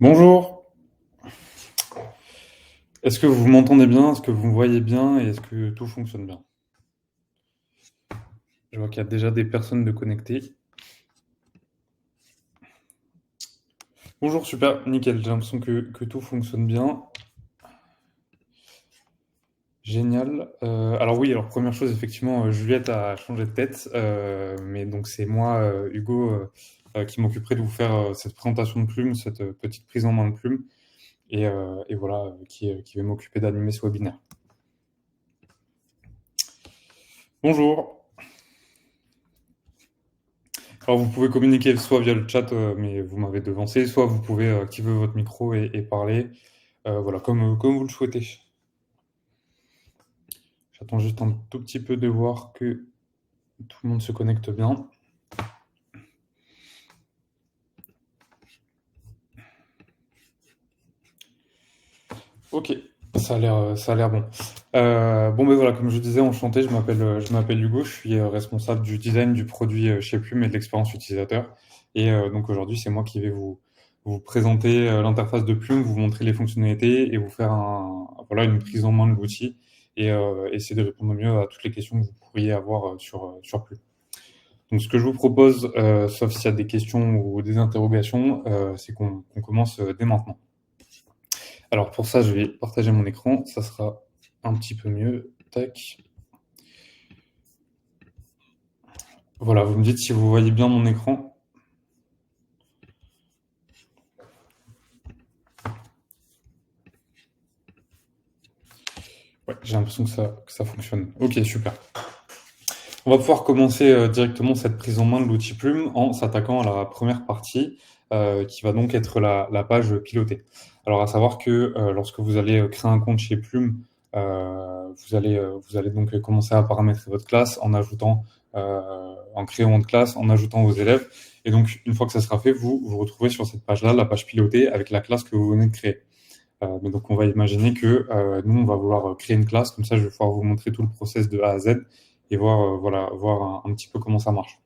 Bonjour, est-ce que vous m'entendez bien? Est-ce que vous me voyez bien? Et est-ce que tout fonctionne bien? Je vois qu'il y a déjà des personnes de connectées. Bonjour, super, nickel, j'ai l'impression que tout fonctionne bien. Génial. Alors oui, alors première chose, effectivement, Juliette a changé de tête, mais donc c'est moi, Hugo, qui m'occuperai de vous faire cette présentation de Plume, cette petite prise en main de Plume, et voilà, qui va m'occuper d'animer ce webinaire. Bonjour. Alors vous pouvez communiquer soit via le chat, mais vous m'avez devancé, soit vous pouvez activer votre micro et parler, voilà, comme vous le souhaitez. J'attends juste un tout petit peu de voir que tout le monde se connecte bien. Ok, ça a l'air bon. Bon, ben voilà, comme je disais, enchanté, je m'appelle Hugo, je suis responsable du design du produit chez Plume et de l'expérience utilisateur. Et donc aujourd'hui, c'est moi qui vais vous présenter l'interface de Plume, vous montrer les fonctionnalités et vous faire voilà, une prise en main de l'outil et essayer de répondre au mieux à toutes les questions que vous pourriez avoir sur Plume. Donc ce que je vous propose, sauf s'il y a des questions ou des interrogations, c'est qu'on commence dès maintenant. Alors pour ça, je vais partager mon écran, ça sera un petit peu mieux. Tac. Voilà, vous me dites si vous voyez bien mon écran. Ouais, j'ai l'impression que ça fonctionne. Ok, super. On va pouvoir commencer directement cette prise en main de l'outil Plume en s'attaquant à la première partie, qui va donc être la page pilotée. Alors à savoir que lorsque vous allez créer un compte chez Plume, vous allez donc commencer à paramétrer votre classe en créant une classe, en ajoutant vos élèves. Et donc une fois que ça sera fait, vous vous retrouvez sur cette page-là, la page pilotée, avec la classe que vous venez de créer. Mais donc on va imaginer que nous, on va vouloir créer une classe, comme ça je vais pouvoir vous montrer tout le process de A à Z et voir, voilà, voir un petit peu comment ça marche.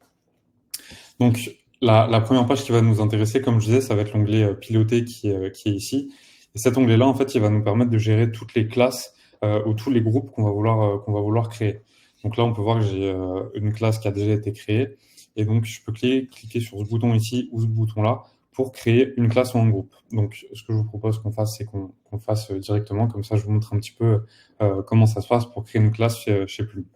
Donc la première page qui va nous intéresser, comme je disais, ça va être l'onglet piloter qui est ici. Et cet onglet-là, en fait, il va nous permettre de gérer toutes les classes ou tous les groupes qu'on va vouloir créer. Donc là, on peut voir que j'ai une classe qui a déjà été créée. Et donc, je peux cliquer sur ce bouton ici ou ce bouton-là pour créer une classe ou un groupe. Donc, ce que je vous propose qu'on fasse, c'est qu'on le fasse directement. Comme ça, je vous montre un petit peu comment ça se passe pour créer une classe chez Plume.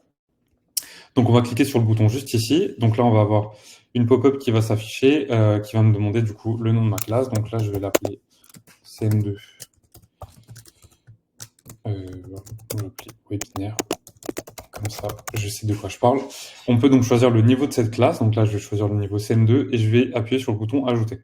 Donc, on va cliquer sur le bouton juste ici. Donc là, on va avoir une pop-up qui va s'afficher, qui va me demander du coup le nom de ma classe. Donc là, je vais l'appeler CM2. On va l'appeler webinaire. Comme ça, je sais de quoi je parle. On peut donc choisir le niveau de cette classe. Donc là, je vais choisir le niveau CM2 et je vais appuyer sur le bouton Ajouter.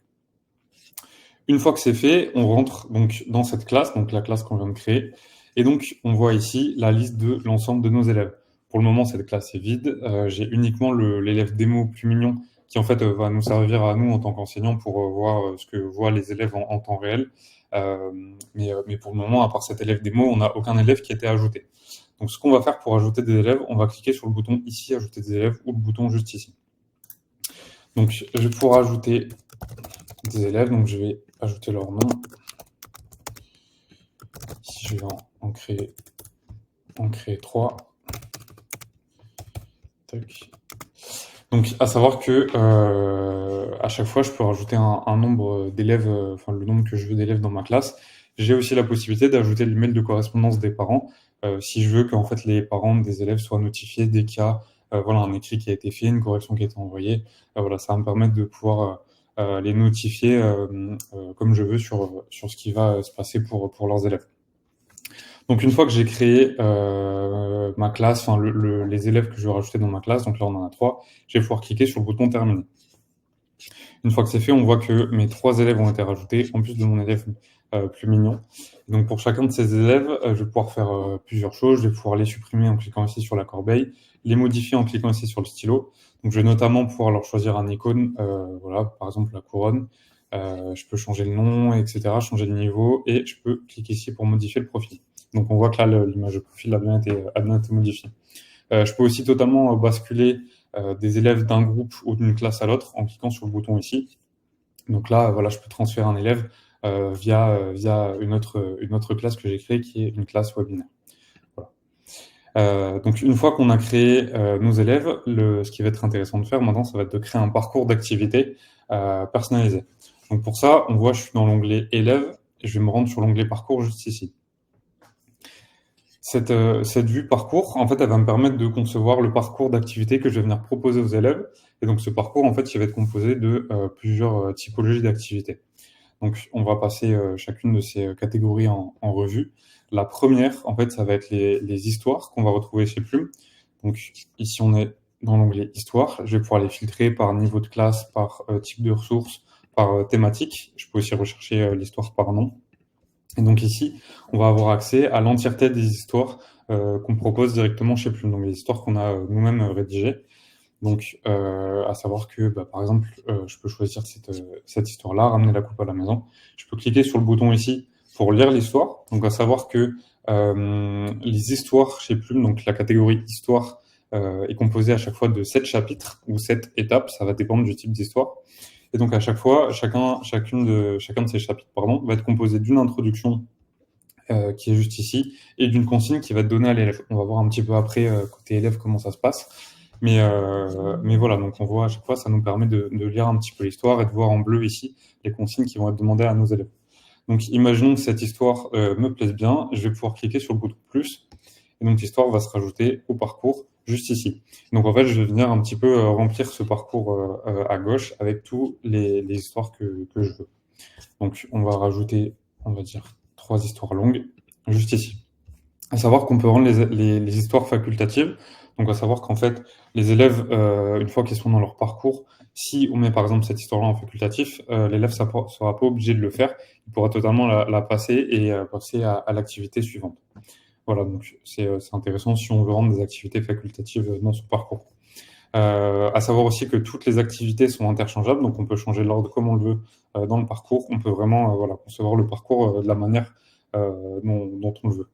Une fois que c'est fait, on rentre donc dans cette classe, donc la classe qu'on vient de créer. Et donc, on voit ici la liste de l'ensemble de nos élèves. Pour le moment, cette classe est vide. J'ai uniquement l'élève démo plus mignon qui, en fait, va nous servir à nous en tant qu'enseignants pour voir ce que voient les élèves en temps réel. Mais pour le moment, à part cet élève démo, on n'a aucun élève qui a été ajouté. Donc, ce qu'on va faire pour ajouter des élèves, on va cliquer sur le bouton ici, ajouter des élèves, ou le bouton juste ici. Donc, je vais pouvoir ajouter des élèves. Donc, je vais ajouter leur nom. Si je vais en créer 3. Tac. Donc, à savoir que à chaque fois, je peux rajouter un nombre d'élèves, enfin le nombre que je veux d'élèves dans ma classe. J'ai aussi la possibilité d'ajouter le mail de correspondance des parents, si je veux qu'en fait les parents des élèves soient notifiés dès qu'il y a voilà, un écrit qui a été fait, une correction qui a été envoyée. Voilà, ça va me permettre de pouvoir les notifier comme je veux sur ce qui va se passer pour leurs élèves. Donc une fois que j'ai créé ma classe, enfin les élèves que je vais rajouter dans ma classe, donc là on en a 3, je vais pouvoir cliquer sur le bouton terminer. Une fois que c'est fait, on voit que mes 3 élèves ont été rajoutés, en plus de mon élève plus mignon. Et donc pour chacun de ces élèves, je vais pouvoir faire plusieurs choses. Je vais pouvoir les supprimer en cliquant ici sur la corbeille, les modifier en cliquant ici sur le stylo. Donc je vais notamment pouvoir leur choisir un icône, voilà, par exemple la couronne. Je peux changer le nom, etc., changer le niveau, et je peux cliquer ici pour modifier le profil. Donc on voit que là, l'image de profil a bien été modifiée. Je peux aussi totalement basculer des élèves d'un groupe ou d'une classe à l'autre en cliquant sur le bouton ici. Donc là, voilà, je peux transférer un élève via une autre classe que j'ai créée qui est une classe webinaire. Voilà. Donc une fois qu'on a créé nos élèves, ce qui va être intéressant de faire maintenant, ça va être de créer un parcours d'activité personnalisé. Donc pour ça, on voit, je suis dans l'onglet élèves et je vais me rendre sur l'onglet parcours juste ici. Cette vue parcours, en fait, elle va me permettre de concevoir le parcours d'activité que je vais venir proposer aux élèves. Et donc ce parcours, en fait, il va être composé de plusieurs typologies d'activités. Donc on va passer chacune de ces catégories en revue. La première, en fait, ça va être les histoires qu'on va retrouver chez Plume. Donc ici, on est dans l'onglet Histoire. Je vais pouvoir les filtrer par niveau de classe, par type de ressources, par thématique. Je peux aussi rechercher l'histoire par nom. Et donc ici, on va avoir accès à l'entièreté des histoires qu'on propose directement chez Plume. Donc les histoires qu'on a nous-mêmes rédigées. Donc, à savoir que, par exemple, je peux choisir cette histoire-là, ramener la coupe à la maison. Je peux cliquer sur le bouton ici pour lire l'histoire. Donc, à savoir que les histoires chez Plume, donc la catégorie histoire, est composée à chaque fois de 7 chapitres ou 7 étapes. Ça va dépendre du type d'histoire. Et donc, à chaque fois, chacun de ces chapitres, va être composé d'une introduction qui est juste ici et d'une consigne qui va être donnée à l'élève. On va voir un petit peu après, côté élève, comment ça se passe. Mais voilà, donc on voit à chaque fois, ça nous permet de lire un petit peu l'histoire et de voir en bleu ici les consignes qui vont être demandées à nos élèves. Donc imaginons que cette histoire me plaise bien, je vais pouvoir cliquer sur le bouton plus, et donc l'histoire va se rajouter au parcours juste ici. Donc en fait, je vais venir un petit peu remplir ce parcours à gauche avec tous les histoires que je veux. Donc on va rajouter, on va dire, 3 histoires longues juste ici. À savoir qu'on peut rendre les histoires facultatives. Donc, à savoir qu'en fait, les élèves, une fois qu'ils sont dans leur parcours, si on met par exemple cette histoire-là en facultatif, l'élève ne sera pas obligé de le faire. Il pourra totalement la passer et passer à l'activité suivante. Voilà, donc c'est intéressant si on veut rendre des activités facultatives dans son parcours. À savoir aussi que toutes les activités sont interchangeables, donc on peut changer l'ordre comme on le veut dans le parcours. On peut vraiment concevoir le parcours de la manière dont on le veut.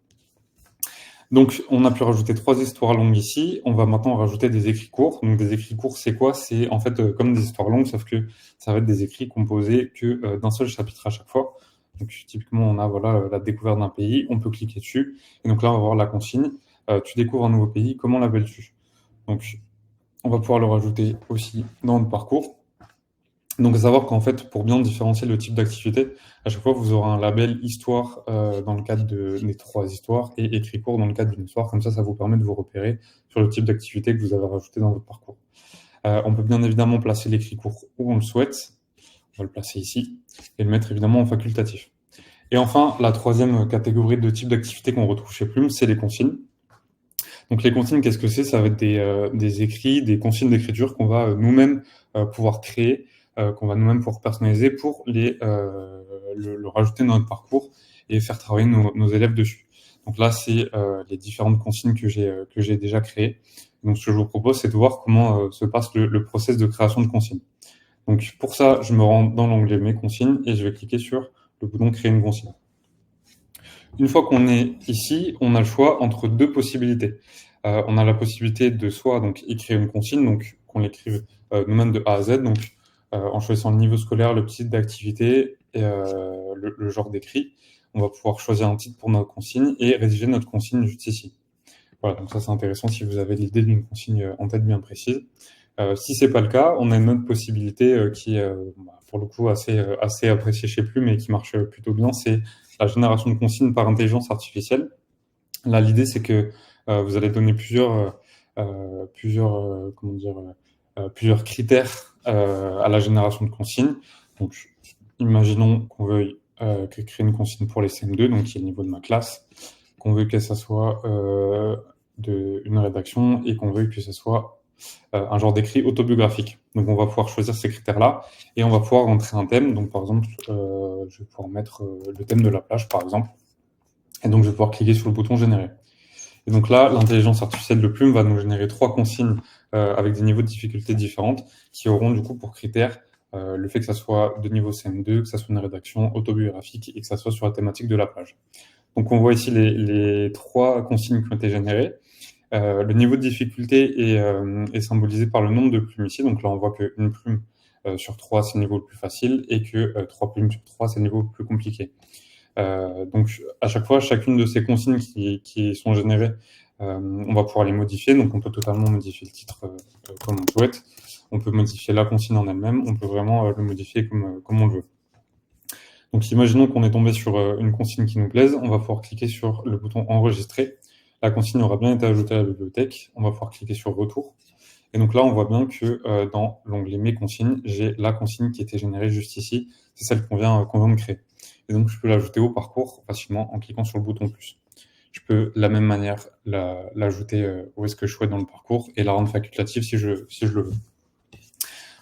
Donc, on a pu rajouter 3 histoires longues ici. On va maintenant rajouter des écrits courts. Donc, des écrits courts, c'est quoi? C'est en fait comme des histoires longues, sauf que ça va être des écrits composés que d'un seul chapitre à chaque fois. Donc, typiquement, on a la découverte d'un pays. On peut cliquer dessus. Et donc là, on va voir la consigne. Tu découvres un nouveau pays. Comment l'appelles-tu? Donc, on va pouvoir le rajouter aussi dans le parcours. Donc, à savoir qu'en fait, pour bien différencier le type d'activité, à chaque fois, vous aurez un label histoire dans le cadre des 3 histoires et écrit court dans le cadre d'une histoire. Comme ça vous permet de vous repérer sur le type d'activité que vous avez rajouté dans votre parcours. On peut bien évidemment placer l'écrit court où on le souhaite. On va le placer ici et le mettre évidemment en facultatif. Et enfin, la troisième catégorie de type d'activité qu'on retrouve chez Plume, c'est les consignes. Donc les consignes, qu'est-ce que c'est? Ça va être des écrits, des consignes d'écriture qu'on va nous-mêmes pouvoir créer, qu'on va nous-mêmes pouvoir personnaliser pour le rajouter dans notre parcours et faire travailler nos élèves dessus. Donc là, c'est les différentes consignes que j'ai déjà créées. Donc ce que je vous propose, c'est de voir comment se passe le process de création de consignes. Donc pour ça, je me rends dans l'onglet Mes consignes et je vais cliquer sur le bouton Créer une consigne. Une fois qu'on est ici, on a le choix entre 2 possibilités. On a la possibilité de soit donc écrire une consigne, donc qu'on l'écrive nous-mêmes de A à Z, donc en choisissant le niveau scolaire, le type d'activité et le genre d'écrit. On va pouvoir choisir un titre pour notre consigne et rédiger notre consigne juste ici. Voilà, donc ça c'est intéressant si vous avez l'idée d'une consigne en tête bien précise. Si c'est pas le cas, on a une autre possibilité qui est pour le coup assez appréciée chez Plume et qui marche plutôt bien, c'est la génération de consignes par intelligence artificielle. Là, l'idée c'est que vous allez donner plusieurs critères à la génération de consignes. Donc, imaginons qu'on veuille créer une consigne pour les CM2, donc qui est le niveau de ma classe, qu'on veuille que ça soit une rédaction et qu'on veuille que ce soit un genre d'écrit autobiographique. Donc on va pouvoir choisir ces critères-là et on va pouvoir rentrer un thème. Donc par exemple, je vais pouvoir mettre le thème de la plage, par exemple. Et donc je vais pouvoir cliquer sur le bouton générer. Et donc là, l'intelligence artificielle de Plume va nous générer 3 consignes avec des niveaux de difficulté différentes qui auront du coup pour critère le fait que ça soit de niveau CM2, que ça soit une rédaction autobiographique et que ça soit sur la thématique de la plage. Donc on voit ici les 3 consignes qui ont été générées. Le niveau de difficulté est symbolisé par le nombre de plumes ici. Donc là, on voit qu'une plume sur 3, c'est le niveau le plus facile, et que 3 plumes sur 3, c'est le niveau le plus compliqué. Donc à chaque fois, chacune de ces consignes qui sont générées, on va pouvoir les modifier. Donc on peut totalement modifier le titre comme on souhaite. On peut modifier la consigne en elle-même. On peut vraiment le modifier comme on le veut. Donc imaginons qu'on est tombé sur une consigne qui nous plaise. On va pouvoir cliquer sur le bouton enregistrer. La consigne aura bien été ajoutée à la bibliothèque. On va pouvoir cliquer sur retour. Et donc là, on voit bien que dans l'onglet mes consignes, j'ai la consigne qui était générée juste ici. C'est celle qu'on vient de créer. Et donc, je peux l'ajouter au parcours facilement en cliquant sur le bouton plus. Je peux, de la même manière, l'ajouter où est-ce que je souhaite dans le parcours et la rendre facultative si je le veux.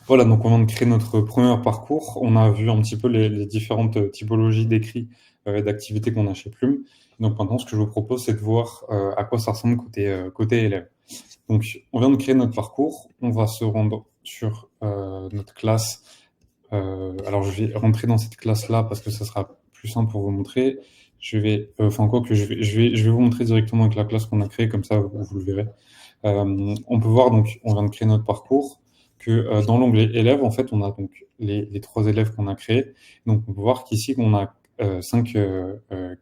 Voilà, donc on vient de créer notre premier parcours. On a vu un petit peu les différentes typologies d'écrits et d'activités qu'on a chez Plume. Donc maintenant, ce que je vous propose, c'est de voir à quoi ça ressemble côté élève. Donc, on vient de créer notre parcours. On va se rendre sur notre classe. Alors, je vais rentrer dans cette classe-là parce que ça sera plus simple pour vous montrer. Je vais vous montrer directement avec la classe qu'on a créée, comme ça vous le verrez. On peut voir, donc, on vient de créer notre parcours, que dans l'onglet élèves, en fait, on a donc les 3 élèves qu'on a créés. Donc, on peut voir qu'ici, on a 5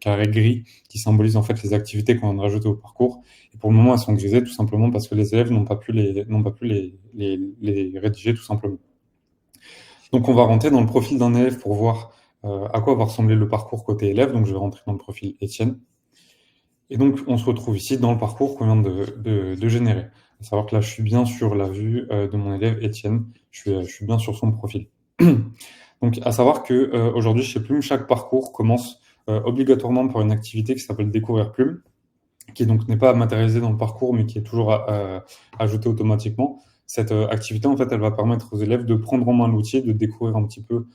carrés gris qui symbolisent en fait les activités qu'on vient de rajouter au parcours. Et pour le moment, elles sont grisées tout simplement parce que les élèves n'ont pas pu les rédiger tout simplement. Donc, on va rentrer dans le profil d'un élève pour voir à quoi va ressembler le parcours côté élève. Donc, je vais rentrer dans le profil Étienne. Et donc, on se retrouve ici dans le parcours qu'on vient de générer. À savoir que là, je suis bien sur la vue de mon élève Étienne. Je suis bien sur son profil. Donc, à savoir que aujourd'hui, chez Plume, chaque parcours commence obligatoirement par une activité qui s'appelle Découvrir Plume, qui donc n'est pas matérialisée dans le parcours, mais qui est toujours ajoutée automatiquement. Cette activité, en fait, elle va permettre aux élèves de prendre en main l'outil, de découvrir un petit peu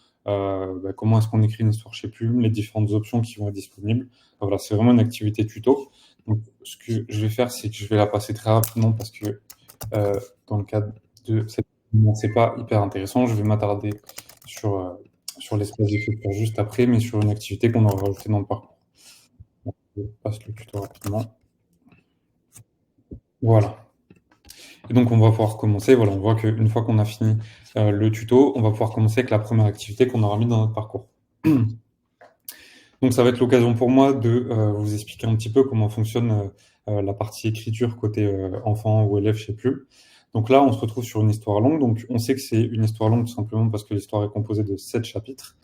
comment est-ce qu'on écrit une histoire chez Plume, les différentes options qui vont être disponibles. Voilà, c'est vraiment une activité tuto. Donc, ce que je vais faire, c'est que je vais la passer très rapidement parce que dans le cadre de cette c'est pas hyper intéressant. Je vais m'attarder sur l'espace d'écriture juste après, mais sur une activité qu'on aura rajoutée dans le parcours. Donc, je passe le tuto rapidement. Voilà. Et donc, on va pouvoir commencer. Voilà, on voit qu'une fois qu'on a fini le tuto, on va pouvoir commencer avec la première activité qu'on aura mis dans notre parcours. Donc, ça va être l'occasion pour moi de vous expliquer un petit peu comment fonctionne la partie écriture côté enfant ou élève chez Plume. Donc là, on se retrouve sur une histoire longue. Donc, on sait que c'est une histoire longue tout simplement parce que l'histoire est composée de 7 chapitres.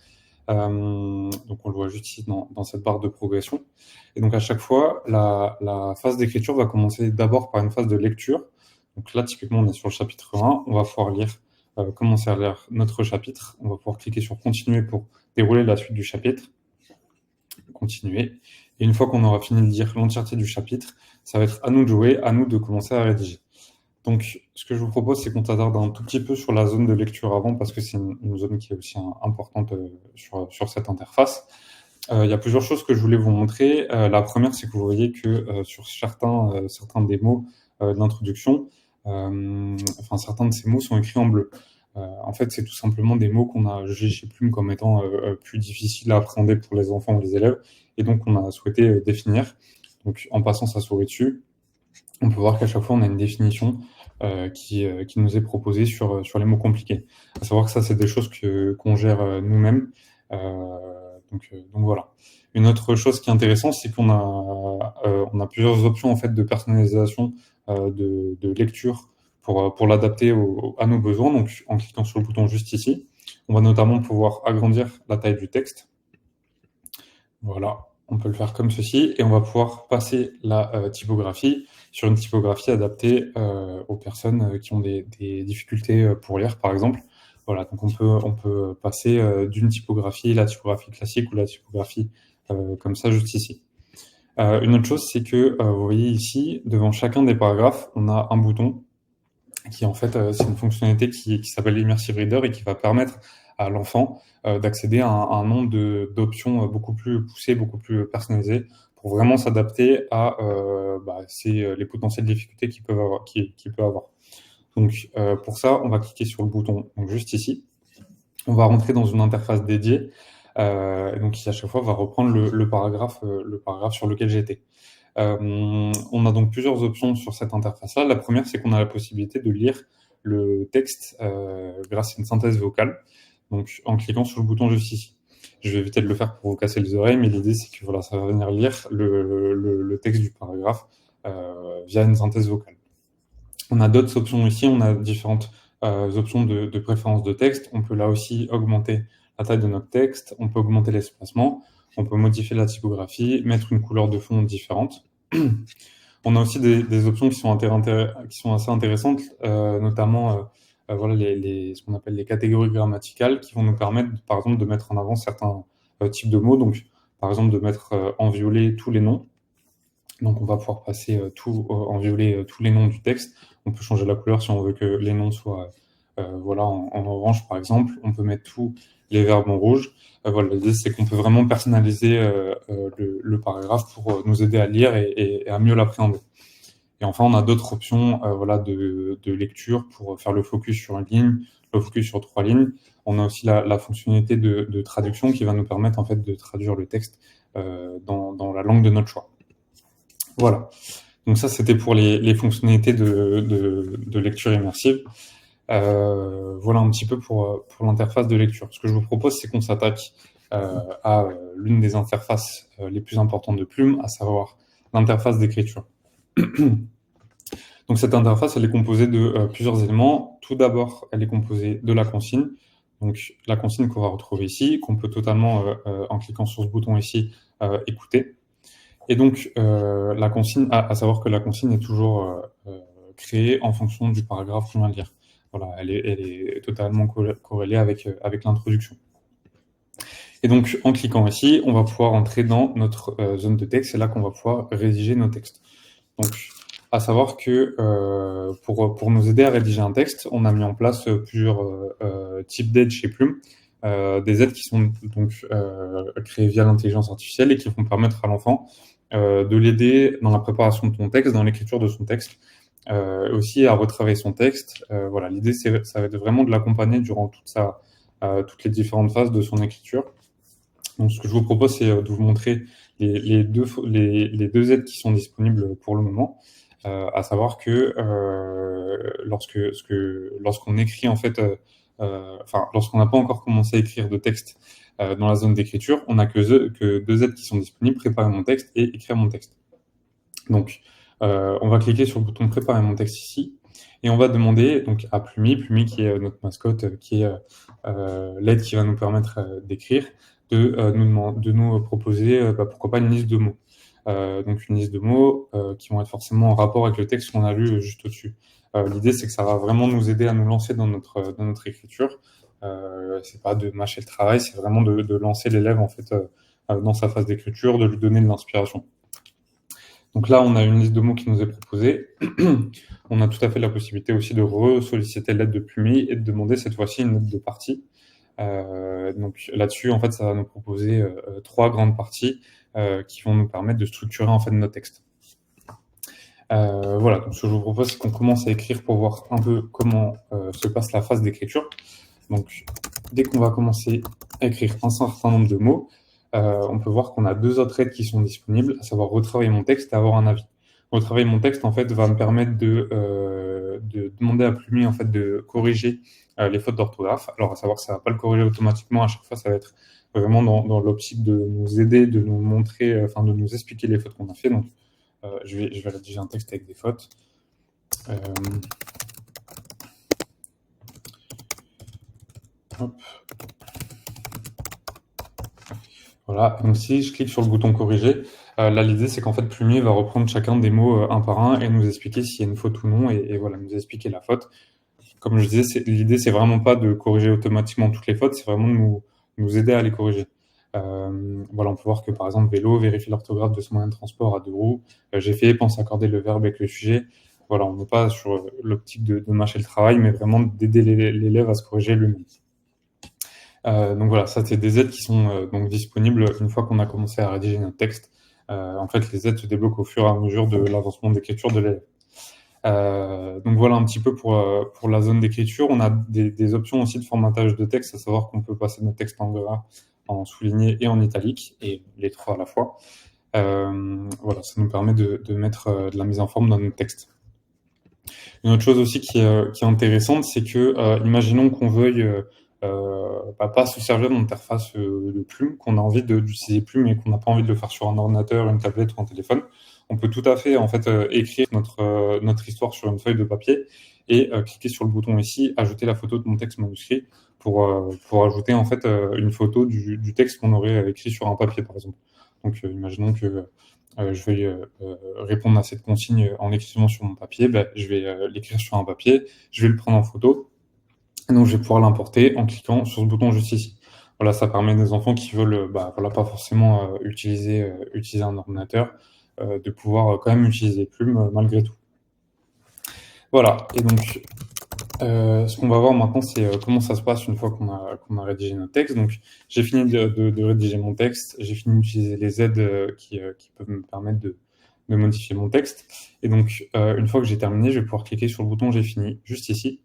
Donc, on le voit juste ici dans cette barre de progression. Et donc, à chaque fois, la phase d'écriture va commencer d'abord par une phase de lecture. Donc là, typiquement, on est sur le chapitre 1. On va pouvoir commencer à lire notre chapitre. On va pouvoir cliquer sur continuer pour dérouler la suite du chapitre. Continuer. Et une fois qu'on aura fini de lire l'entièreté du chapitre, ça va être à nous de jouer, à nous de commencer à rédiger. Donc, ce que je vous propose, c'est qu'on s'attarde un tout petit peu sur la zone de lecture avant, parce que c'est une zone qui est aussi importante sur cette interface. Il y a plusieurs choses que je voulais vous montrer. La première, c'est que vous voyez que sur certains des mots d'introduction, certains de ces mots sont écrits en bleu. En fait, c'est tout simplement des mots qu'on a jugés chez Plume comme étant plus difficiles à appréhender pour les enfants ou les élèves, et donc on a souhaité définir. Donc, en passant sa souris dessus, on peut voir qu'à chaque fois, on a une définition qui nous est proposée sur les mots compliqués. À savoir que ça, c'est des choses qu'on gère nous-mêmes. Donc voilà. Une autre chose qui est intéressante, c'est qu'on a plusieurs options en fait de personnalisation de lecture pour l'adapter à nos besoins. Donc, en cliquant sur le bouton juste ici, on va notamment pouvoir agrandir la taille du texte. Voilà, on peut le faire comme ceci, et on va pouvoir passer la typographie sur une typographie adaptée aux personnes qui ont des difficultés pour lire, par exemple. Voilà, donc on peut passer d'une typographie, la typographie classique ou la typographie comme ça, juste ici. Une autre chose, c'est que vous voyez ici, devant chacun des paragraphes, on a un bouton qui, en fait, c'est une fonctionnalité qui s'appelle Immersive Reader et qui va permettre à l'enfant d'accéder à un nombre d'options beaucoup plus poussées, beaucoup plus personnalisées, pour vraiment s'adapter à les potentielles difficultés qu'il peut avoir. Donc, pour ça, on va cliquer sur le bouton donc juste ici. On va rentrer dans une interface dédiée, donc qui à chaque fois va reprendre le paragraphe sur lequel j'étais. On a donc plusieurs options sur cette interface-là. La première, c'est qu'on a la possibilité de lire le texte grâce à une synthèse vocale, donc en cliquant sur le bouton juste ici. Je vais éviter de le faire pour vous casser les oreilles, mais l'idée c'est que voilà, ça va venir lire le texte du paragraphe via une synthèse vocale. On a d'autres options ici, on a différentes options de préférence de texte. On peut là aussi augmenter la taille de notre texte, on peut augmenter l'espacement, on peut modifier la typographie, mettre une couleur de fond différente. On a aussi des options qui sont assez intéressantes, notamment voilà, ce qu'on appelle les catégories grammaticales qui vont nous permettre, par exemple, de mettre en avant certains types de mots. Donc, par exemple, de mettre en violet tous les noms. Donc, on va pouvoir passer en violet tous les noms du texte. On peut changer la couleur si on veut que les noms soient voilà, en orange, par exemple. On peut mettre tous les verbes en rouge. Voilà, l'idée, c'est qu'on peut vraiment personnaliser le paragraphe pour nous aider à lire et à mieux l'appréhender. Et enfin, on a d'autres options voilà, de lecture pour faire le focus sur une ligne, le focus sur 3 lignes. On a aussi la fonctionnalité de traduction qui va nous permettre en fait, de traduire le texte dans la langue de notre choix. Voilà. Donc ça, c'était pour les fonctionnalités de lecture immersive. Voilà un petit peu pour l'interface de lecture. Ce que je vous propose, c'est qu'on s'attaque à l'une des interfaces les plus importantes de Plume, à savoir l'interface d'écriture. Donc cette interface, elle est composée de plusieurs éléments. Tout d'abord, elle est composée de la consigne. Donc la consigne qu'on va retrouver ici, qu'on peut totalement, en cliquant sur ce bouton ici, écouter. Et donc la consigne, à savoir que la consigne est toujours créée en fonction du paragraphe qu'on vient de lire. Voilà, elle est totalement corrélée avec l'introduction. Et donc, en cliquant ici, on va pouvoir entrer dans notre zone de texte. C'est là qu'on va pouvoir rédiger nos textes. Donc, à savoir que pour nous aider à rédiger un texte, on a mis en place plusieurs types d'aides chez Plume. Des aides qui sont donc créées via l'intelligence artificielle et qui vont permettre à l'enfant de l'aider dans la préparation de son texte, dans l'écriture de son texte, aussi à retravailler son texte. Voilà, l'idée, ça va être vraiment de l'accompagner durant toutes les différentes phases de son écriture. Donc, ce que je vous propose, c'est de vous montrer les deux aides qui sont disponibles pour le moment. À savoir que lorsqu'on écrit en fait, lorsqu'on n'a pas encore commencé à écrire de texte dans la zone d'écriture, on n'a que deux aides qui sont disponibles, préparer mon texte et écrire mon texte. Donc, on va cliquer sur le bouton préparer mon texte ici et on va demander donc à Plumi qui est notre mascotte, qui est l'aide qui va nous permettre d'écrire, de nous proposer pourquoi pas une liste de mots. Donc une liste de mots qui vont être forcément en rapport avec le texte qu'on a lu juste au-dessus. L'idée, c'est que ça va vraiment nous aider à nous lancer dans notre écriture. C'est pas de mâcher le travail, c'est vraiment de lancer l'élève en fait dans sa phase d'écriture, de lui donner de l'inspiration. Donc là, on a une liste de mots qui nous est proposée. On a tout à fait la possibilité aussi de re-solliciter l'aide de Plumi et de demander cette fois-ci une note de partie. Donc là-dessus, en fait, ça va nous proposer 3 grandes parties qui vont nous permettre de structurer en fait nos textes. Voilà, donc ce que je vous propose, c'est qu'on commence à écrire pour voir un peu comment se passe la phase d'écriture. Donc, dès qu'on va commencer à écrire un certain nombre de mots, on peut voir qu'on a 2 autres aides qui sont disponibles, à savoir retravailler mon texte et avoir un avis. Retravailler mon texte, en fait, va me permettre de demander à Plumi en fait, de corriger les fautes d'orthographe. Alors, à savoir que ça ne va pas le corriger automatiquement, à chaque fois, ça va être vraiment dans l'optique de nous aider, de nous montrer, de nous expliquer les fautes qu'on a fait. Donc, je vais rédiger un texte avec des fautes. Hop. Voilà, donc si je clique sur le bouton corriger, là l'idée c'est qu'en fait Plumi va reprendre chacun des mots un par un et nous expliquer s'il y a une faute ou non et voilà, nous expliquer la faute. Comme je disais, l'idée c'est vraiment pas de corriger automatiquement toutes les fautes, c'est vraiment de nous aider à les corriger. Voilà, on peut voir que par exemple vélo, vérifie l'orthographe de ce moyen de transport à 2 roues, j'ai fait, pense accorder le verbe avec le sujet. Voilà, on n'est pas sur l'optique de mâcher le travail, mais vraiment d'aider l'élève à se corriger lui-même. Donc voilà, ça c'est des aides qui sont donc disponibles une fois qu'on a commencé à rédiger notre texte. En fait, les aides se débloquent au fur et à mesure de l'avancement d'écriture de l'élève. Donc voilà un petit peu pour la zone d'écriture. On a des options aussi de formatage de texte, à savoir qu'on peut passer notre texte en gras, en souligné et en italique, et les 3 à la fois. Voilà, ça nous permet de mettre de la mise en forme dans notre texte. Une autre chose aussi qui est intéressante, c'est que, imaginons qu'on veuille pas se servir d'une interface de Plume, qu'on a envie d'utiliser Plume et qu'on n'a pas envie de le faire sur un ordinateur, une tablette ou un téléphone. On peut tout à fait en fait écrire notre histoire sur une feuille de papier et cliquer sur le bouton ici, ajouter la photo de mon texte manuscrit pour ajouter en fait une photo du texte qu'on aurait écrit sur un papier par exemple. Donc imaginons que je vais répondre à cette consigne en écrivant sur mon papier, ben, je vais l'écrire sur un papier, je vais le prendre en photo, et donc je vais pouvoir l'importer en cliquant sur ce bouton juste ici. Voilà, ça permet des enfants qui veulent voilà, pas forcément utiliser un ordinateur, de pouvoir quand même utiliser Plume malgré tout. Voilà, et donc ce qu'on va voir maintenant, c'est comment ça se passe une fois qu'on a rédigé notre texte. Donc, j'ai fini de rédiger mon texte, j'ai fini d'utiliser les aides qui peuvent me permettre de modifier mon texte. Et donc, une fois que j'ai terminé, je vais pouvoir cliquer sur le bouton J'ai fini, juste ici.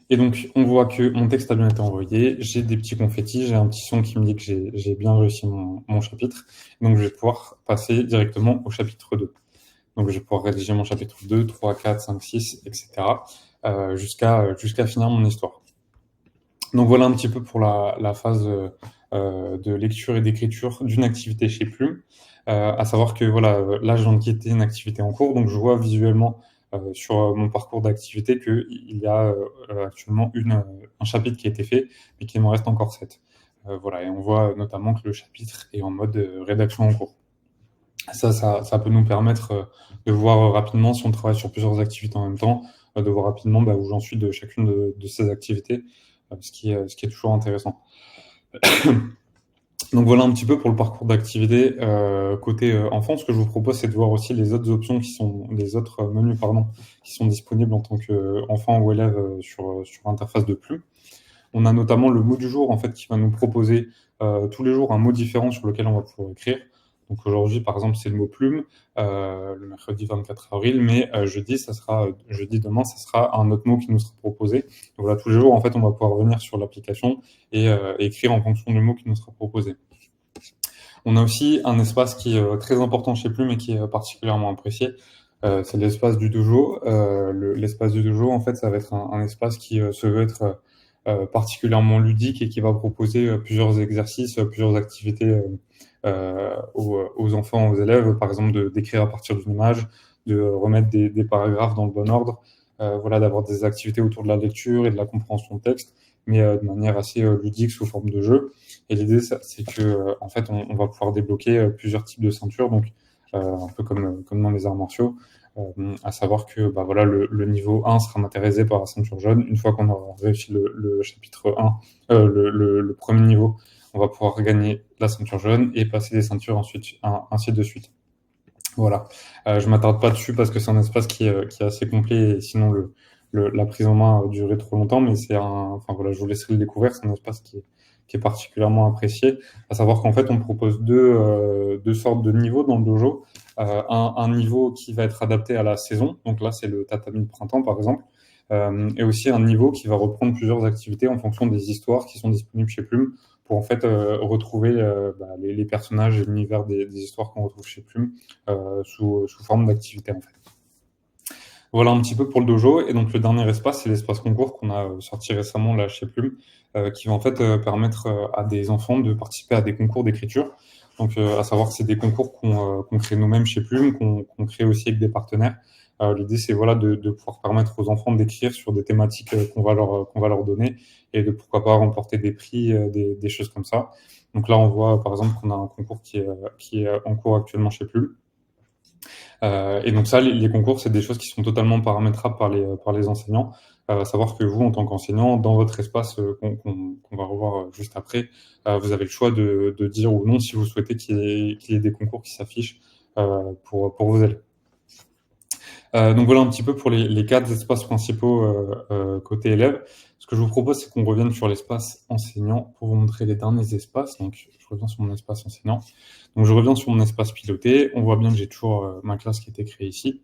Et donc, on voit que mon texte a bien été envoyé, j'ai des petits confettis, j'ai un petit son qui me dit que j'ai bien réussi mon chapitre. Donc, je vais pouvoir passer directement au chapitre 2. Donc, je vais pouvoir rédiger mon chapitre 2, 3, 4, 5, 6, etc. Jusqu'à finir mon histoire. Donc, voilà un petit peu pour la phase de lecture et d'écriture d'une activité chez Plume. À savoir que voilà, là, je viens de quitter une activité en cours, donc je vois visuellement sur mon parcours d'activité qu'il y a actuellement un chapitre qui a été fait, mais qu'il me reste encore 7. Voilà, et on voit notamment que le chapitre est en mode rédaction en cours. Ça peut nous permettre de voir rapidement si on travaille sur plusieurs activités en même temps, de voir rapidement où j'en suis de chacune de ces activités, ce qui est toujours intéressant. Donc voilà un petit peu pour le parcours d'activité côté enfant. Ce que je vous propose, c'est de voir aussi les autres options les autres menus qui sont disponibles en tant qu'enfant ou élève sur l'interface de Plume. On a notamment le mot du jour en fait qui va nous proposer tous les jours un mot différent sur lequel on va pouvoir écrire. Donc aujourd'hui, par exemple, c'est le mot plume, le mercredi 24 avril, mais jeudi demain, ça sera un autre mot qui nous sera proposé. Donc voilà, tous les jours, en fait, on va pouvoir venir sur l'application et écrire en fonction du mot qui nous sera proposé. On a aussi un espace qui est très important chez Plume et qui est particulièrement apprécié. C'est l'espace du dojo. L'espace du dojo, en fait, ça va être un espace qui se veut être particulièrement ludique et qui va proposer plusieurs exercices, plusieurs activités aux enfants, aux élèves, par exemple d'écrire à partir d'une image, de remettre des paragraphes dans le bon ordre, voilà, d'avoir des activités autour de la lecture et de la compréhension de texte, mais de manière assez ludique sous forme de jeu. Et l'idée, c'est que en fait, on va pouvoir débloquer plusieurs types de ceintures, donc un peu comme dans les arts martiaux. À savoir que voilà, le niveau 1 sera matérialisé par la ceinture jaune. Une fois qu'on aura réussi le chapitre 1, le premier niveau, on va pouvoir gagner la ceinture jaune et passer des ceintures ensuite, ainsi de suite. Voilà. Je m'attarde pas dessus parce que c'est un espace qui est assez complet et sinon la prise en main durerait trop longtemps, mais enfin voilà, je vous laisserai le découvrir. C'est un espace qui est particulièrement apprécié. À savoir qu'en fait, on propose deux sortes de niveaux dans le dojo. Un niveau qui va être adapté à la saison. Donc là, c'est le tatami de printemps, par exemple. Et aussi un niveau qui va reprendre plusieurs activités en fonction des histoires qui sont disponibles chez Plume pour en fait retrouver les personnages et l'univers des histoires qu'on retrouve chez Plume sous forme d'activité en fait. Voilà un petit peu pour le dojo. Et donc le dernier espace, c'est l'espace concours qu'on a sorti récemment là chez Plume, qui va en fait permettre à des enfants de participer à des concours d'écriture. Donc à savoir que c'est des concours qu'on crée nous-mêmes chez Plume, qu'on crée aussi avec des partenaires. L'idée, c'est voilà, de pouvoir permettre aux enfants d'écrire sur des thématiques qu'on va leur donner et de pourquoi pas remporter des prix, des choses comme ça. Donc là, on voit par exemple qu'on a un concours qui est en cours actuellement chez Plume. Et donc ça, les concours, c'est des choses qui sont totalement paramétrables par les enseignants. À savoir que vous, en tant qu'enseignant, dans votre espace qu'on va revoir juste après, vous avez le choix de dire ou non si vous souhaitez qu'il y ait des concours qui s'affichent pour vos élèves. Donc voilà un petit peu pour les 4 espaces principaux côté élève. Ce que je vous propose, c'est qu'on revienne sur l'espace enseignant pour vous montrer les derniers espaces. Donc je reviens sur mon espace enseignant. Donc je reviens sur mon espace piloté. On voit bien que j'ai toujours ma classe qui a été créée ici.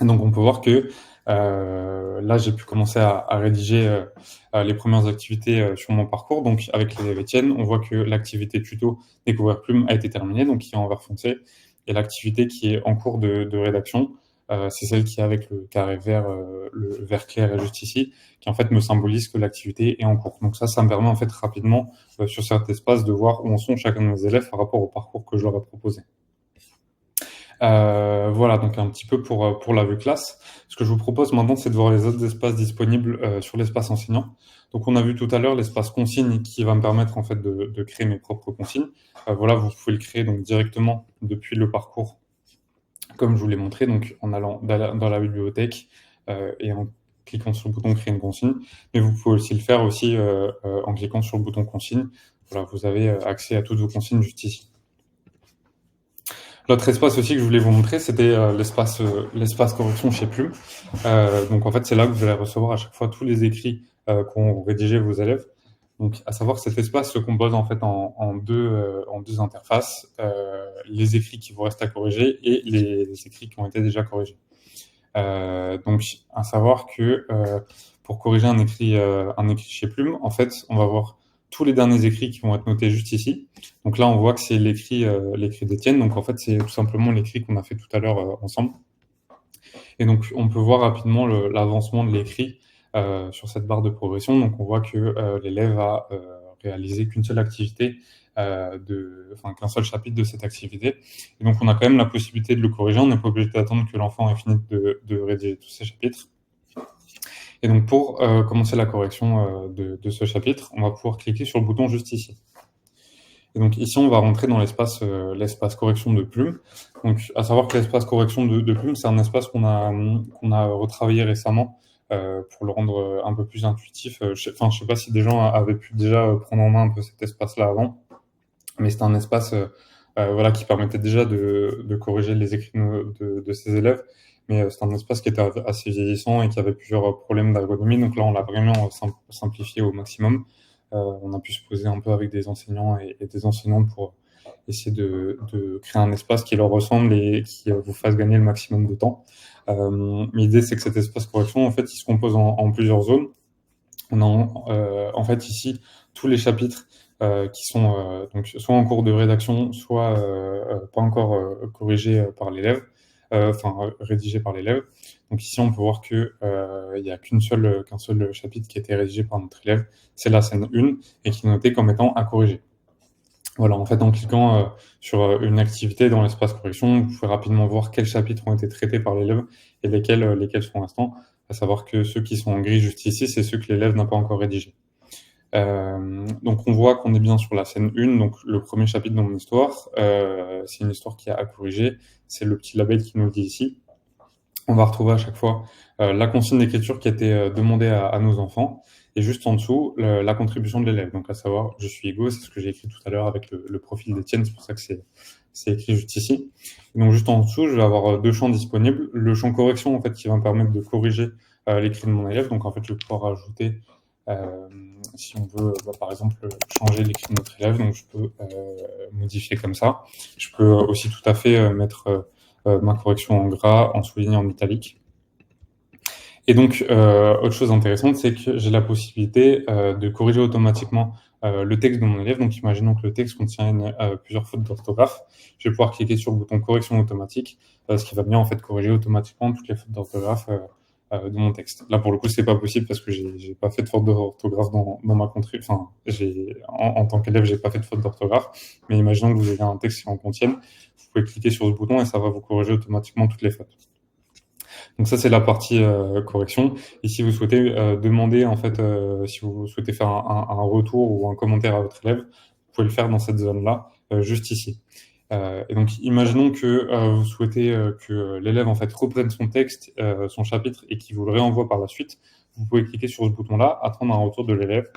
Et donc on peut voir que là, j'ai pu commencer à rédiger les premières activités sur mon parcours. Donc avec l'élève Étienne, on voit que l'activité tuto Découvrir Plume a été terminée, donc qui est en vert foncé. Et l'activité qui est en cours de rédaction, c'est celle qui est avec le carré vert, le vert clair est juste ici, qui en fait me symbolise que l'activité est en cours. Donc ça me permet en fait rapidement, sur cet espace, de voir où en sont chacun de mes élèves par rapport au parcours que je leur ai proposé. Voilà, donc un petit peu pour la vue classe. Ce que je vous propose maintenant, c'est de voir les autres espaces disponibles sur l'espace enseignant. Donc on a vu tout à l'heure l'espace consigne qui va me permettre en fait de créer mes propres consignes. Voilà, vous pouvez le créer donc directement depuis le parcours, comme je vous l'ai montré, donc en allant dans la bibliothèque et en cliquant sur le bouton créer une consigne. Mais vous pouvez aussi le faire aussi en cliquant sur le bouton consigne. Voilà, vous avez accès à toutes vos consignes juste ici. L'autre espace aussi que je voulais vous montrer, c'était l'espace correction chez Plume. Donc en fait, c'est là que vous allez recevoir à chaque fois tous les écrits qu'ont rédigé vos élèves. Donc, à savoir que cet espace se compose en fait en deux interfaces, les écrits qui vous restent à corriger et les écrits qui ont été déjà corrigés. Donc, à savoir que pour corriger un écrit chez Plume, en fait, on va voir tous les derniers écrits qui vont être notés juste ici. Donc là, on voit que c'est l'écrit d'Étienne. Donc en fait, c'est tout simplement l'écrit qu'on a fait tout à l'heure ensemble. Et donc, on peut voir rapidement l'avancement de l'écrit sur cette barre de progression. Donc, on voit que l'élève a réalisé qu'une seule activité, qu'un seul chapitre de cette activité. Et donc, on a quand même la possibilité de le corriger. On n'est pas obligé d'attendre que l'enfant ait fini de rédiger tous ces chapitres. Et donc, pour commencer la correction de ce chapitre, on va pouvoir cliquer sur le bouton juste ici. Et donc ici, on va rentrer dans l'espace correction de Plume. Donc, à savoir que l'espace correction de Plume, c'est un espace qu'on a retravaillé récemment pour le rendre un peu plus intuitif. Je sais pas si des gens avaient pu déjà prendre en main un peu cet espace-là avant, mais c'est un espace voilà, qui permettait déjà de corriger les écrits de ses élèves. Mais c'est un espace qui était assez vieillissant et qui avait plusieurs problèmes d'ergonomie. Donc là, on l'a vraiment simplifié au maximum. On a pu se poser un peu avec des enseignants et des enseignantes pour essayer de créer un espace qui leur ressemble et qui vous fasse gagner le maximum de temps. L'idée, c'est que cet espace correction, en fait, il se compose en plusieurs zones. On a en fait ici tous les chapitres qui sont donc soit en cours de rédaction, soit pas encore corrigés par l'élève, rédigés par l'élève. Donc ici, on peut voir que il n'y a qu'un seul chapitre qui a été rédigé par notre élève, c'est la scène 1, et qui est noté comme étant à corriger. Voilà, en fait, en cliquant sur une activité dans l'espace correction, vous pouvez rapidement voir quels chapitres ont été traités par l'élève et lesquels sont restants. À savoir que ceux qui sont en gris juste ici, c'est ceux que l'élève n'a pas encore rédigés. Donc on voit qu'on est bien sur la scène 1, donc le premier chapitre dans mon histoire. C'est une histoire qui a à corriger, c'est le petit label qui nous le dit ici. On va retrouver à chaque fois la consigne d'écriture qui a été demandée à nos enfants, et juste en dessous, la contribution de l'élève. Donc à savoir, je suis égaux, c'est ce que j'ai écrit tout à l'heure avec le profil d'Étienne, c'est pour ça que c'est écrit juste ici. Et donc juste en dessous, je vais avoir deux champs disponibles. Le champ correction, en fait, qui va me permettre de corriger l'écrit de mon élève. Donc en fait, je vais pouvoir rajouter, si on veut, par exemple, changer l'écrit de notre élève, donc je peux modifier comme ça. Je peux aussi tout à fait mettre ma correction en gras, en souligné, en italique. Et donc, autre chose intéressante, c'est que j'ai la possibilité de corriger automatiquement le texte de mon élève. Donc, imaginons que le texte contienne plusieurs fautes d'orthographe. Je vais pouvoir cliquer sur le bouton correction automatique, ce qui va bien en fait corriger automatiquement toutes les fautes d'orthographe de mon texte. Là, pour le coup, c'est pas possible parce que j'ai pas fait de faute d'orthographe dans ma contribution. Enfin, en tant qu'élève, j'ai pas fait de faute d'orthographe. Mais imaginons que vous avez un texte qui en contienne, vous pouvez cliquer sur ce bouton et ça va vous corriger automatiquement toutes les fautes. Donc ça, c'est la partie correction. Et si vous souhaitez demander, en fait, si vous souhaitez faire un retour ou un commentaire à votre élève, vous pouvez le faire dans cette zone-là, juste ici. Et donc, imaginons que vous souhaitez que l'élève, en fait, reprenne son texte, son chapitre, et qu'il vous le réenvoie par la suite. Vous pouvez cliquer sur ce bouton-là, attendre un retour de l'élève.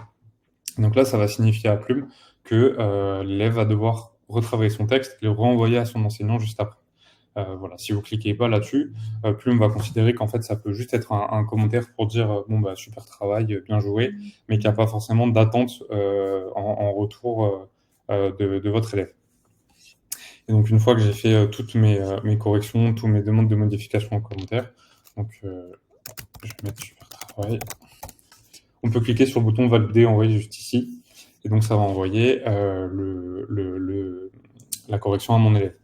Donc là, ça va signifier à Plume que l'élève va devoir retravailler son texte et le renvoyer à son enseignant juste après. Voilà, si vous cliquez pas là-dessus, Plume va considérer qu'en fait ça peut juste être un commentaire pour dire bon bah super travail, bien joué, mais qu'il n'y a pas forcément d'attente en retour de votre élève. Et donc une fois que j'ai fait toutes mes corrections, toutes mes demandes de modification en commentaire, donc je vais mettre super travail. On peut cliquer sur le bouton valider, envoyer juste ici, et donc ça va envoyer la correction à mon élève.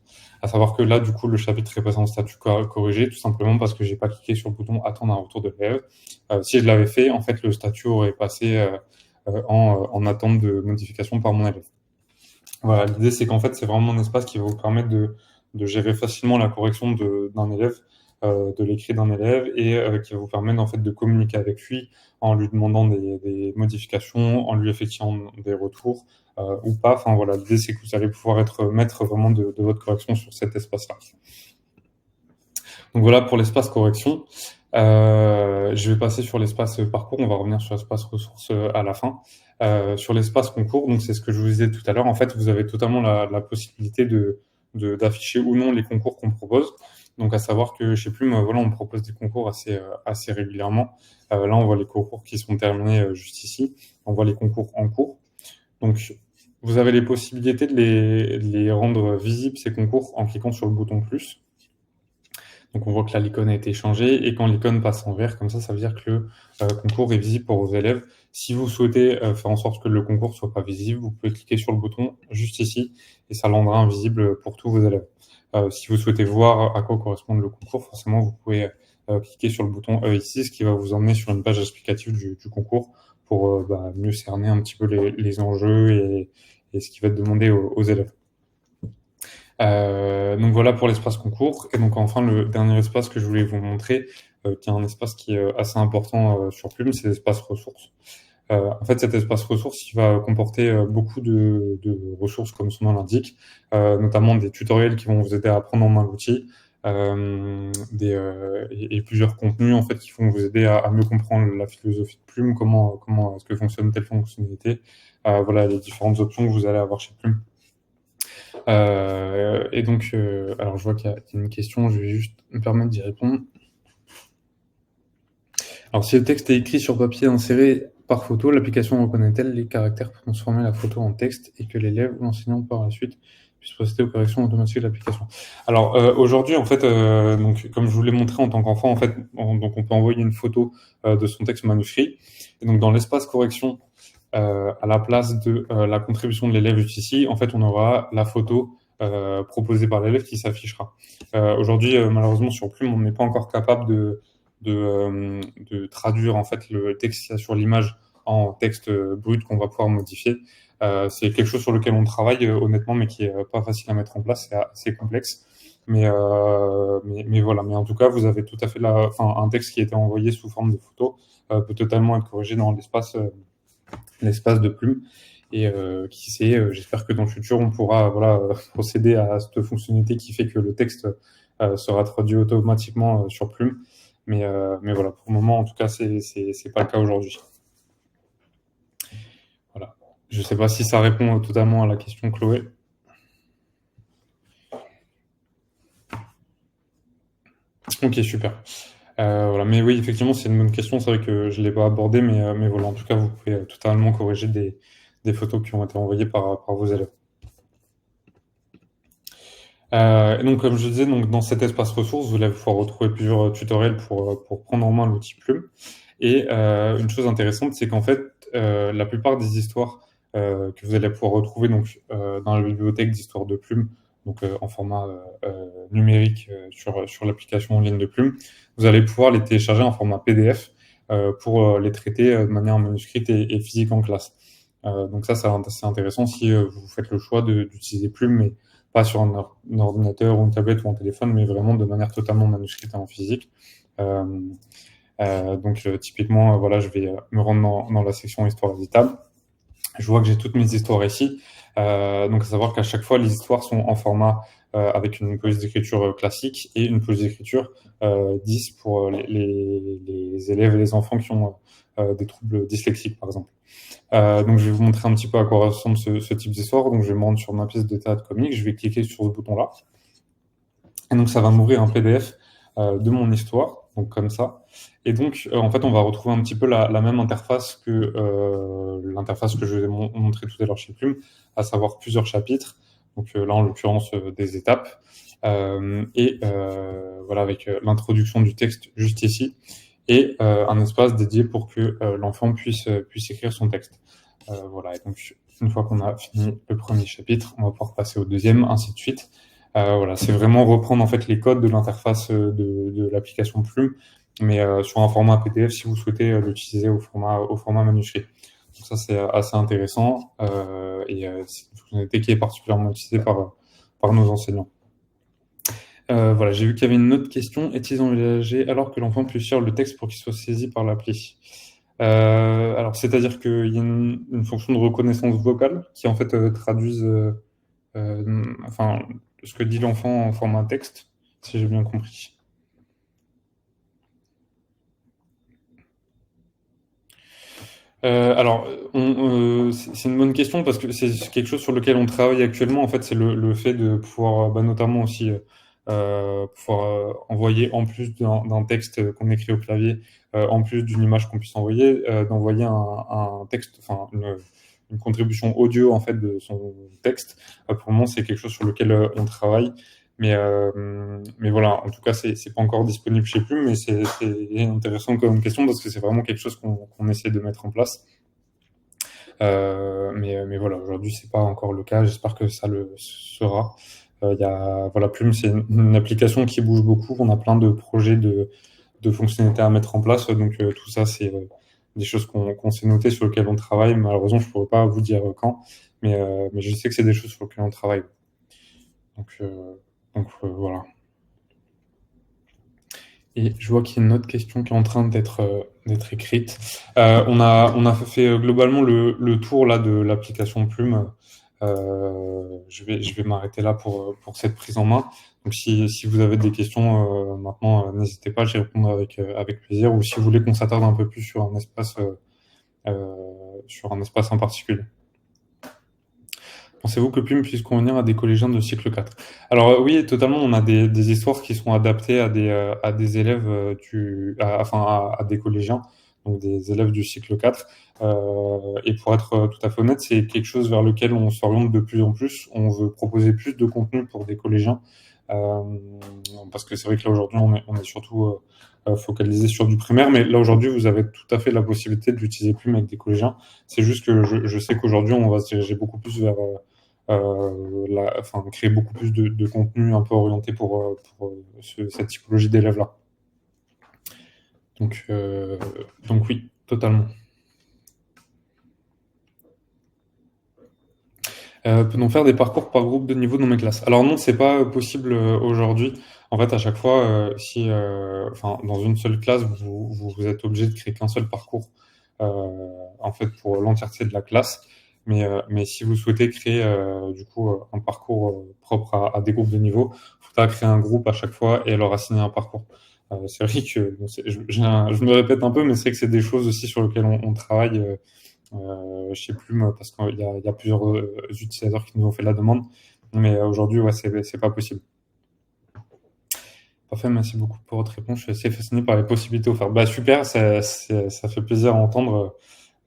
À savoir que là, du coup, le chapitre est passé en statut corrigé, tout simplement parce que j'ai pas cliqué sur le bouton attendre un retour de l'élève. Si je l'avais fait, en fait, le statut aurait passé en attente de modification par mon élève. Voilà, l'idée c'est qu'en fait c'est vraiment un espace qui va vous permettre de gérer facilement la correction d'un élève, de l'écrit d'un élève et qui va vous permettre en fait de communiquer avec lui en lui demandant des modifications, en lui effectuant des retours ou pas. Enfin voilà, l'idée c'est que vous allez pouvoir être maître vraiment de votre correction sur cet espace-là. Donc voilà pour l'espace correction. Je vais passer sur l'espace parcours, on va revenir sur l'espace ressources à la fin. Sur l'espace concours, donc c'est ce que je vous disais tout à l'heure, en fait vous avez totalement la possibilité d'afficher ou non les concours qu'on propose. Donc à savoir que chez Plume, voilà, on propose des concours assez régulièrement. Là on voit les concours qui sont terminés juste ici, on voit les concours en cours. Donc vous avez les possibilités de les rendre visibles ces concours en cliquant sur le bouton plus. Donc on voit que là l'icône a été changée et quand l'icône passe en vert, comme ça veut dire que le concours est visible pour vos élèves. Si vous souhaitez faire en sorte que le concours soit pas visible, vous pouvez cliquer sur le bouton juste ici et ça le rendra invisible pour tous vos élèves. Si vous souhaitez voir à quoi correspond le concours, forcément vous pouvez cliquer sur le bouton E ici, ce qui va vous emmener sur une page explicative du concours pour mieux cerner un petit peu les enjeux et ce qui va être demandé aux élèves. Donc voilà pour l'espace concours. Et donc enfin, le dernier espace que je voulais vous montrer, qui est un espace qui est assez important sur Plume, c'est l'espace ressources. En fait, cet espace ressources, il va comporter beaucoup de ressources, comme son nom l'indique, notamment des tutoriels qui vont vous aider à apprendre en main l'outil, et plusieurs contenus en fait qui vont vous aider à mieux comprendre la philosophie de Plume, comment est-ce que fonctionne telle fonctionnalité, voilà les différentes options que vous allez avoir chez Plume. Et donc, alors je vois qu'il y a une question, je vais juste me permettre d'y répondre. Alors, si le texte est écrit sur papier inséré par photo, l'application reconnaît-elle les caractères pour transformer la photo en texte et que l'élève ou l'enseignant par la suite puisse procéder aux corrections automatiques de l'application? Alors, aujourd'hui, en fait, donc, comme je vous l'ai montré en tant qu'enfant, en fait, donc on peut envoyer une photo de son texte manuscrit. Et donc, dans l'espace correction, à la place de la contribution de l'élève juste ici, en fait, on aura la photo proposée par l'élève qui s'affichera. Aujourd'hui, malheureusement, sur Plume, on n'est pas encore capable de traduire en fait le texte qu'il y a sur l'image en texte brut qu'on va pouvoir modifier. C'est quelque chose sur lequel on travaille honnêtement, mais qui est pas facile à mettre en place, c'est assez complexe. Mais voilà. Mais en tout cas, vous avez tout à fait un texte qui a été envoyé sous forme de photo peut totalement être corrigé dans l'espace de Plume. Et qui sait, j'espère que dans le futur, on pourra procéder à cette fonctionnalité qui fait que le texte sera traduit automatiquement sur Plume. Mais voilà, pour le moment, en tout cas, c'est pas le cas aujourd'hui. Voilà. Je ne sais pas si ça répond totalement à la question, Chloé. Ok, super. Voilà. Mais oui, effectivement, c'est une bonne question. C'est vrai que je ne l'ai pas abordé, mais voilà, en tout cas, vous pouvez totalement corriger des photos qui ont été envoyées par vos élèves. Et donc, comme je disais, donc, dans cet espace ressources, vous allez pouvoir retrouver plusieurs tutoriels pour prendre en main l'outil Plume. Et une chose intéressante, c'est qu'en fait, la plupart des histoires que vous allez pouvoir retrouver donc, dans la bibliothèque d'histoire de Plume, donc en format numérique sur l'application en ligne de Plume, vous allez pouvoir les télécharger en format PDF pour les traiter de manière manuscrite et physique en classe. Donc ça, c'est intéressant si vous faites le choix d'utiliser Plume, mais pas sur un ordinateur ou une tablette ou un téléphone, mais vraiment de manière totalement manuscrite et en physique. Donc typiquement, voilà, je vais me rendre dans la section histoire éditable. Je vois que j'ai toutes mes histoires ici. Donc à savoir qu'à chaque fois, les histoires sont en format avec une police d'écriture classique et une police d'écriture 10 pour les élèves et les enfants qui ont des troubles dyslexiques, par exemple. Donc je vais vous montrer un petit peu à quoi ressemble ce type d'histoire. Donc je vais me rendre sur ma pièce de théâtre comique, je vais cliquer sur ce bouton-là. Et donc ça va m'ouvrir un PDF de mon histoire, donc comme ça. Et donc en fait on va retrouver un petit peu la même interface que l'interface que je vous ai montré tout à l'heure chez Plume, à savoir plusieurs chapitres. Donc là en l'occurrence des étapes. Voilà, avec l'introduction du texte juste ici et un espace dédié pour que l'enfant puisse écrire son texte. Voilà, et donc une fois qu'on a fini le premier chapitre, on va pouvoir passer au deuxième, ainsi de suite. Voilà, c'est vraiment reprendre en fait les codes de l'interface de l'application Plume, mais sur un format PDF si vous souhaitez l'utiliser au format manuscrit. Donc ça c'est assez intéressant et c'est une fonctionnalité qui est particulièrement utilisée par nos enseignants. Voilà, j'ai vu qu'il y avait une autre question. Est-il envisagé alors que l'enfant puisse lire le texte pour qu'il soit saisi par l'appli? Alors, c'est-à-dire qu'il y a une fonction de reconnaissance vocale qui en fait traduise enfin, ce que dit l'enfant en format texte, si j'ai bien compris. Alors, c'est une bonne question parce que c'est quelque chose sur lequel on travaille actuellement. En fait, c'est le fait de pouvoir, bah, notamment aussi, pouvoir envoyer en plus d'un texte qu'on écrit au clavier, en plus d'une image qu'on puisse envoyer, d'envoyer un texte, enfin une contribution audio en fait de son texte. Pour le moment, c'est quelque chose sur lequel on travaille. Mais voilà, en tout cas, c'est pas encore disponible chez Plume, mais c'est intéressant comme question parce que c'est vraiment quelque chose qu'on essaie de mettre en place. Mais voilà, aujourd'hui, c'est pas encore le cas. J'espère que ça le sera. Voilà, Plume, c'est une application qui bouge beaucoup. On a plein de projets de fonctionnalités à mettre en place. Donc, tout ça, c'est des choses qu'on s'est notées sur lesquelles on travaille. Malheureusement, je pourrais pas vous dire quand, mais je sais que c'est des choses sur lesquelles on travaille. Donc, voilà. Et je vois qu'il y a une autre question qui est en train d'être écrite. On a fait globalement le tour là de l'application Plume. Je vais m'arrêter là pour cette prise en main. Donc si vous avez des questions maintenant, n'hésitez pas, j'y répondrai avec plaisir. Ou si vous voulez qu'on s'attarde un peu plus sur un espace en particulier. Pensez-vous que Plume puisse convenir à des collégiens de cycle 4? Alors oui, totalement, on a des histoires qui sont adaptées à des élèves, à des collégiens, donc des élèves du cycle 4. Et pour être tout à fait honnête, c'est quelque chose vers lequel on s'oriente de plus en plus. On veut proposer plus de contenu pour des collégiens, euh, parce que c'est vrai que là aujourd'hui, on est surtout focalisé sur du primaire, mais là aujourd'hui, vous avez tout à fait la possibilité de l'utiliser Plume avec des collégiens. C'est juste que je sais qu'aujourd'hui, on va se diriger beaucoup plus vers créer beaucoup plus de contenu un peu orienté pour cette typologie d'élèves-là. Donc, euh, donc oui, totalement. Peut-on faire des parcours par groupe de niveau dans mes classes? Alors non, c'est pas possible aujourd'hui. En fait, à chaque fois, si, enfin, dans une seule classe, vous êtes obligé de créer qu'un seul parcours, en fait, pour l'entièreté de la classe. Mais si vous souhaitez créer du coup un parcours propre à des groupes de niveau, il faudra créer un groupe à chaque fois et leur assigner un parcours. C'est vrai que bon, je me répète un peu, mais c'est vrai que c'est des choses aussi sur lesquelles on travaille. Je sais plus, moi, parce qu'il y a plusieurs utilisateurs qui nous ont fait la demande. Mais aujourd'hui, ouais, c'est pas possible. Parfait, merci beaucoup pour votre réponse. Je suis assez fasciné par les possibilités offertes. Bah, super, ça fait plaisir à entendre.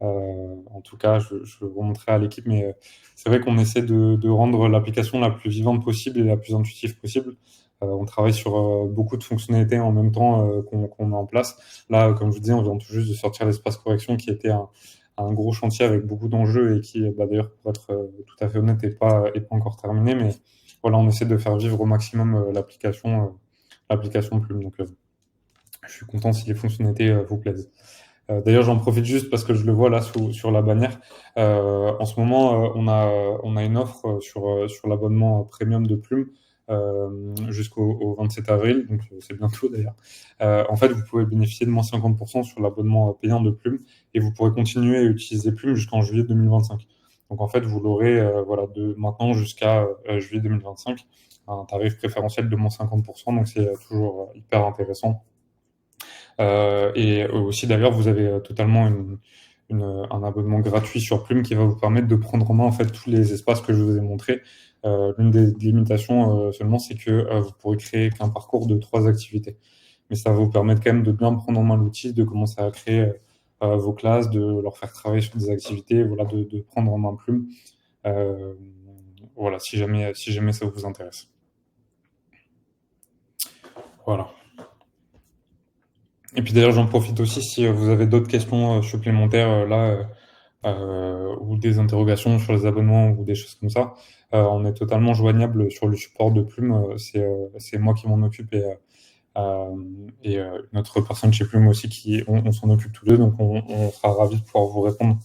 En tout cas, je remonterai à l'équipe, mais c'est vrai qu'on essaie de rendre l'application la plus vivante possible et la plus intuitive possible. On travaille sur beaucoup de fonctionnalités en même temps qu'on met en place. Là, comme je vous disais, on vient tout juste de sortir l'espace correction qui était un gros chantier avec beaucoup d'enjeux et qui, bah, d'ailleurs, pour être tout à fait honnête, est pas encore terminé. Mais voilà, on essaie de faire vivre au maximum l'application Plume. Donc, je suis content si les fonctionnalités vous plaisent. D'ailleurs, j'en profite juste parce que je le vois là sur la bannière. En ce moment, on a une offre sur l'abonnement premium de Plume jusqu'au 27 avril, donc c'est bientôt d'ailleurs. En fait, vous pouvez bénéficier de moins 50% sur l'abonnement payant de Plume et vous pourrez continuer à utiliser Plume jusqu'en juillet 2025. Donc en fait, vous l'aurez voilà, de maintenant jusqu'à juillet 2025, un tarif préférentiel de moins 50%, donc c'est toujours hyper intéressant. Et aussi d'ailleurs, vous avez totalement un abonnement gratuit sur Plume qui va vous permettre de prendre en main en fait tous les espaces que je vous ai montrés. L'une des limitations seulement, c'est que vous pourrez créer qu'un parcours de 3 activités. Mais ça va vous permettre quand même de bien prendre en main l'outil, de commencer à créer vos classes, de leur faire travailler sur des activités, voilà, de prendre en main Plume. Euh, voilà, si jamais ça vous intéresse. Voilà. Et puis d'ailleurs, j'en profite aussi si vous avez d'autres questions supplémentaires là. ou des interrogations sur les abonnements ou des choses comme ça, on est totalement joignable sur le support de Plume. C'est moi qui m'en occupe et une autre personne chez Plume aussi on s'en occupe tous deux, donc on sera ravis de pouvoir vous répondre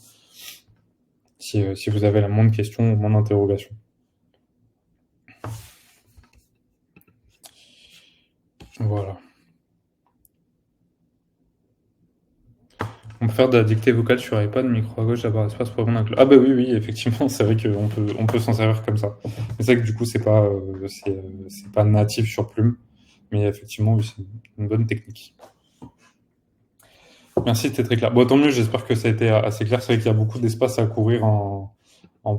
si vous avez la moindre question ou moindre interrogation. Voilà. On peut faire de la dictée vocale sur iPad, micro à gauche, la barre d'espace pour répondre à Ah bah oui, effectivement, c'est vrai qu'on peut s'en servir comme ça. Mais c'est vrai que du coup, c'est pas natif sur Plume, mais effectivement, oui, c'est une bonne technique. Merci, c'était très clair. Bon, tant mieux, j'espère que ça a été assez clair. C'est vrai qu'il y a beaucoup d'espace à couvrir en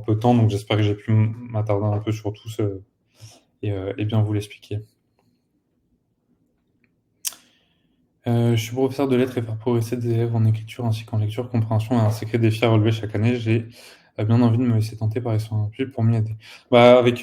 peu de temps, donc j'espère que j'ai pu m'attarder un peu sur tout et bien vous l'expliquer. Je suis professeur de lettres et faire progresser des élèves en écriture ainsi qu'en lecture, compréhension est un sacré défi à relever chaque année. J'ai bien envie de me laisser tenter par les soins pour m'y aider. Bah, avec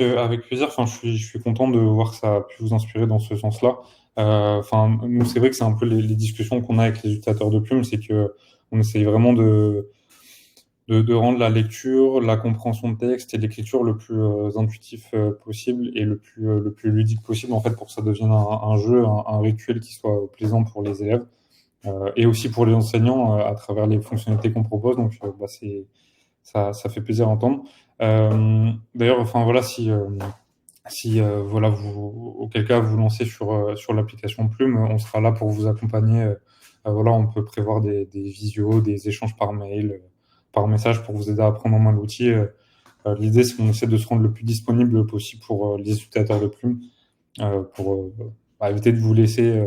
plaisir. Enfin, je suis content de voir que ça a pu vous inspirer dans ce sens-là. Enfin, nous, c'est vrai que c'est un peu les discussions qu'on a avec les utilisateurs de Plume, c'est que on essaye vraiment de rendre la lecture, la compréhension de texte et l'écriture le plus intuitif possible et le plus ludique possible, en fait, pour que ça devienne un jeu, un rituel qui soit plaisant pour les élèves et aussi pour les enseignants à travers les fonctionnalités qu'on propose. Donc, bah, ça fait plaisir à entendre. D'ailleurs, enfin voilà, si voilà, auquel cas vous lancez sur l'application Plume, on sera là pour vous accompagner. Voilà, on peut prévoir des visios, des échanges par mail, par message pour vous aider à prendre en main l'outil. L'idée, c'est qu'on essaie de se rendre le plus disponible possible pour les utilisateurs de Plume, pour bah, éviter de vous laisser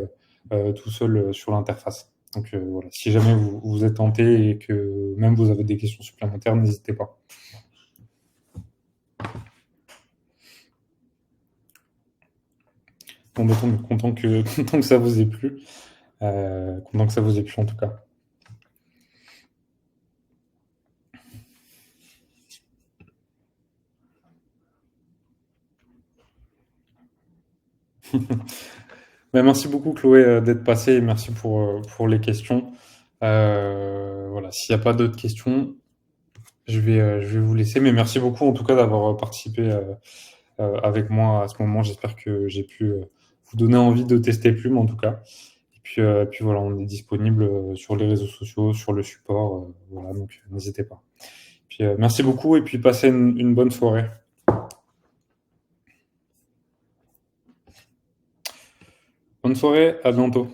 tout seul sur l'interface. Donc voilà, si jamais vous êtes tenté et que même vous avez des questions supplémentaires, n'hésitez pas. Bon, bah, content que ça vous ait plu. Content que ça vous ait plu en tout cas. Bah, merci beaucoup Chloé d'être passée et merci pour les questions. Voilà, s'il n'y a pas d'autres questions, je vais vous laisser. Mais merci beaucoup en tout cas d'avoir participé avec moi à ce moment. J'espère que j'ai pu vous donner envie de tester Plume en tout cas. Et puis voilà, on est disponible sur les réseaux sociaux, sur le support. Voilà, donc n'hésitez pas. Puis merci beaucoup et puis passez une bonne soirée. Bonne soirée, à bientôt.